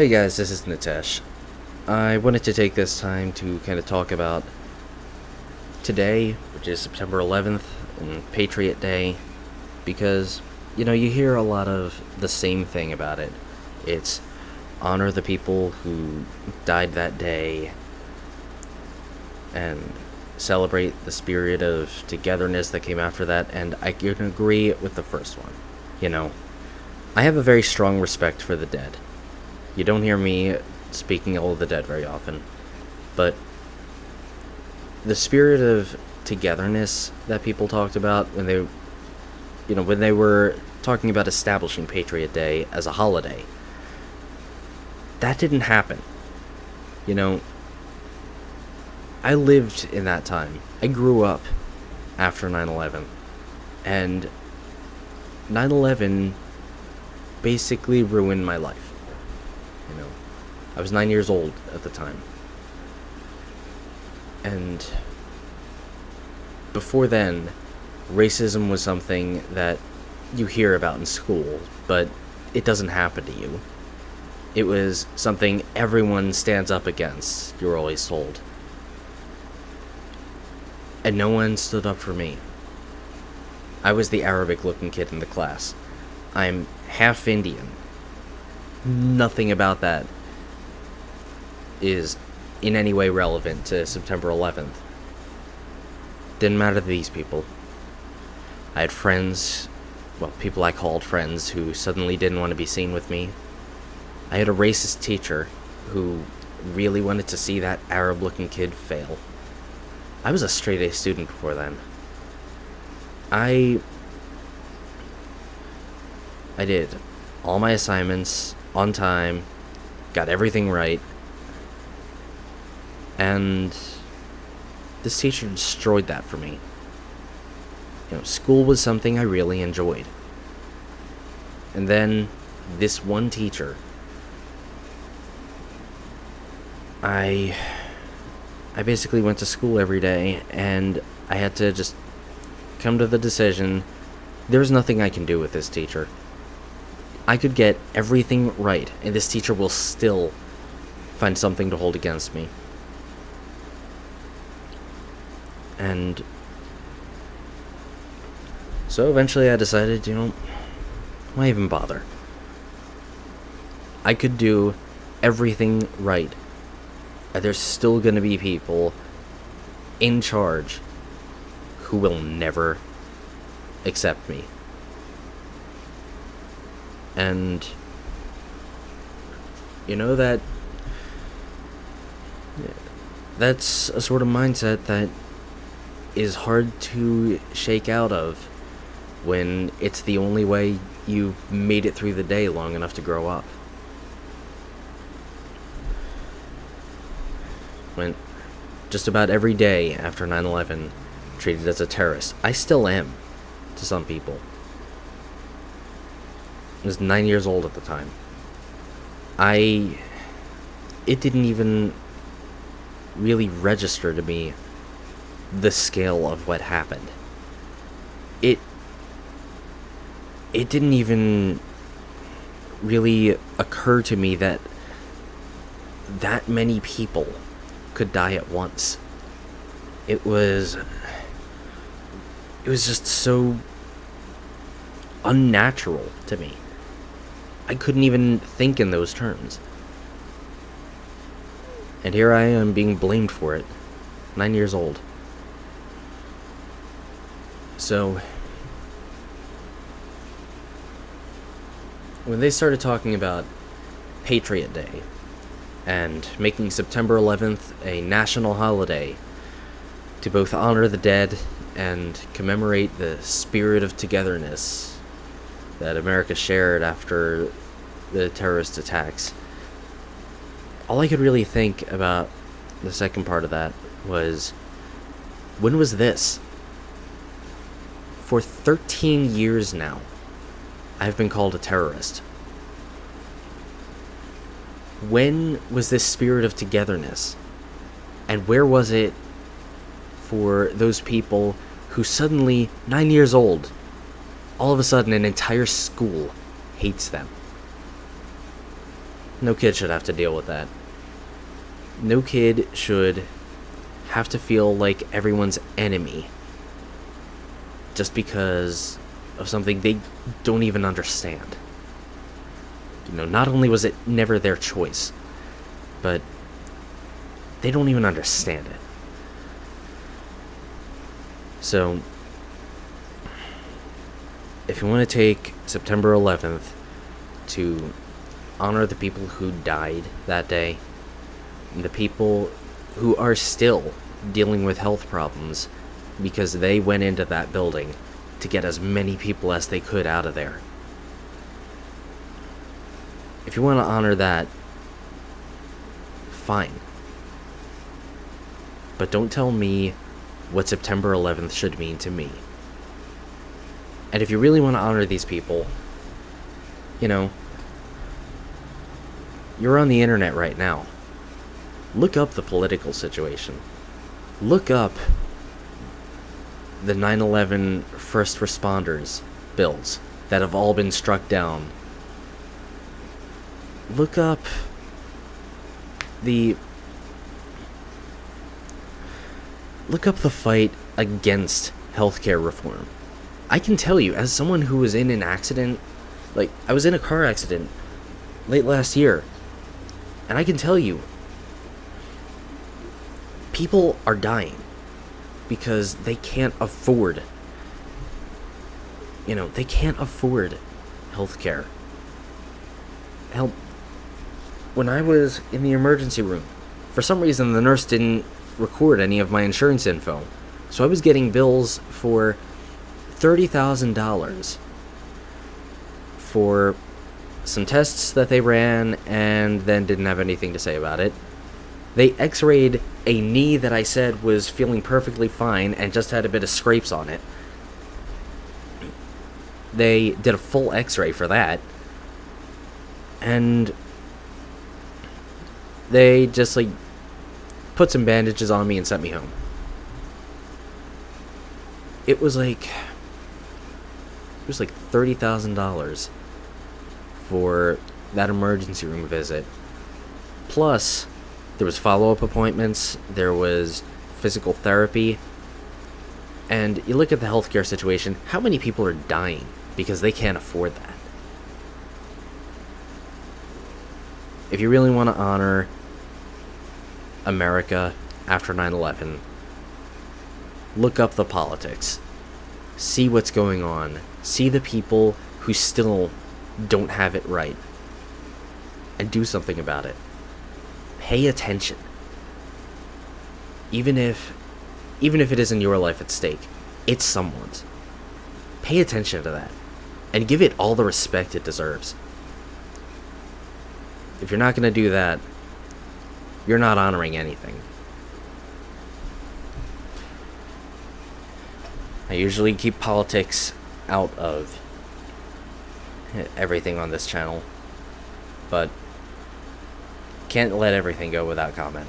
Hey guys, this is Nitesh. I wanted to take this time to kind of talk about today, which is September 11th, and Patriot Day, because, you hear a lot of the same thing about it. It's honor the people who died that day and celebrate the spirit of togetherness that came after that, and I can agree with the first one. I have a very strong respect for the dead. You don't hear me speaking ill of the dead very often, but the spirit of togetherness that people talked about when they were talking about establishing Patriot Day as a holiday, that didn't happen. I lived in that time. I grew up after 9/11, and 9/11 basically ruined my life. I was 9 years old at the time. And before then, racism was something that you hear about in school, but it doesn't happen to you. It was something everyone stands up against, you're always told. And no one stood up for me. I was the Arabic-looking kid in the class. I'm half Indian. Nothing about that is in any way relevant to September 11th. Didn't matter to these people. I had friends, people I called friends, who suddenly didn't want to be seen with me. I had a racist teacher who really wanted to see that Arab-looking kid fail. I was a straight-A student before then. I did all my assignments on time, got everything right, and this teacher destroyed that for me. School was something I really enjoyed. And then this one teacher, I basically went to school every day, and I had to just come to the decision, there's nothing I can do with this teacher. I could get everything right, and this teacher will still find something to hold against me. And so eventually I decided, why even bother? I could do everything right, and there's still going to be people in charge who will never accept me. And that's a sort of mindset that is hard to shake out of when it's the only way you made it through the day long enough to grow up. When just about every day after 9/11 treated as a terrorist. I still am, to some people. I was 9 years old at the time. It didn't even really register to me the scale of what happened. It didn't even really occur to me that many people could die at once. It was just so unnatural to me. I couldn't even think in those terms. And here I am being blamed for it. 9 years old. So, when they started talking about Patriot Day and making September 11th a national holiday to both honor the dead and commemorate the spirit of togetherness that America shared after the terrorist attacks, all I could really think about the second part of that was, when was this? For 13 years now, I've been called a terrorist. When was this spirit of togetherness? And where was it for those people who suddenly, 9 years old, all of a sudden an entire school hates them? No kid should have to deal with that. No kid should have to feel like everyone's enemy just because of something they don't even understand. Not only was it never their choice, but they don't even understand it. So, if you want to take September 11th to honor the people who died that day, and the people who are still dealing with health problems because they went into that building to get as many people as they could out of there. If you want to honor that, fine. But don't tell me what September 11th should mean to me. And if you really want to honor these people, you're on the internet right now. Look up the political situation. Look up the 9/11 first responders bills that have all been struck down. Look up the fight against healthcare reform. I can tell you, as someone who was in an accident, I was in a car accident late last year, and I can tell you, people are dying because they can't afford, they can't afford healthcare. Hell, when I was in the emergency room, for some reason the nurse didn't record any of my insurance info, so I was getting bills for $30,000 for some tests that they ran and then didn't have anything to say about it. They x-rayed a knee that I said was feeling perfectly fine and just had a bit of scrapes on it. They did a full x-ray for that. And they just, put some bandages on me and sent me home. It was $30,000 for that emergency room visit. Plus, there was follow-up appointments, there was physical therapy, and you look at the healthcare situation, how many people are dying because they can't afford that? If you really want to honor America after 9/11, look up the politics. See what's going on. See the people who still don't have it right. And do something about it. Pay attention. Even if it isn't your life at stake, it's someone's. Pay attention to that. And give it all the respect it deserves. If you're not going to do that, you're not honoring anything. I usually keep politics out of everything on this channel, but can't let everything go without comment.